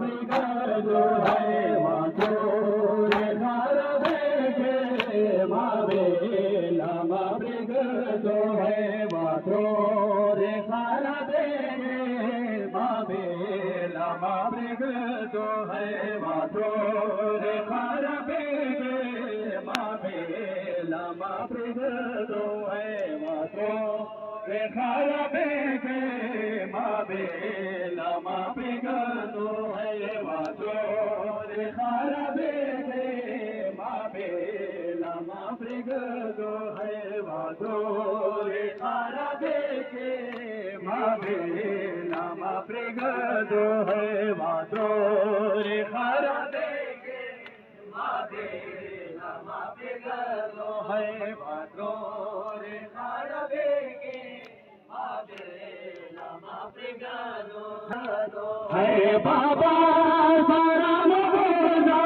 brigado hai matore khara deke mabe lama brigado hai matore khara deke mabe lama brigado hai matore khara deke mabe lama brigado hai matore khara deke mabe lama brigado hai matore khara deke mabe lama brigado hai matore khara deke mabe lama brigado hai matore khara deke mabe lama brigado hai matore khara deke mabe lama brigado hai baba saram boda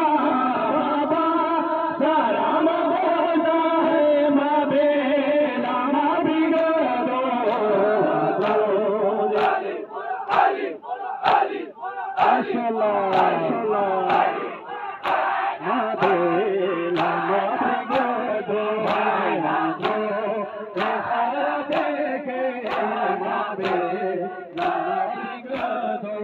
baba saram boda hai mabe lama brigado ali mashallah mabe lama brigado hai matore khara deke mabe lama brigado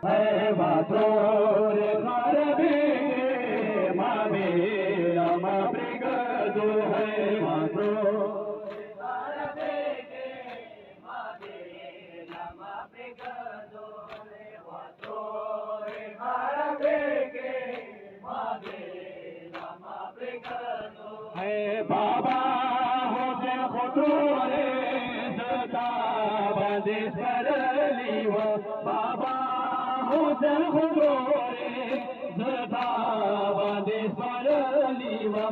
hai matore khara deke mabe lama brigado hai matore khara deke mabe lama brigado hai matore khara deke mabe lama brigado hai baba hote khotore zata bande sarali wa baba hote khotore zata bande sarali wa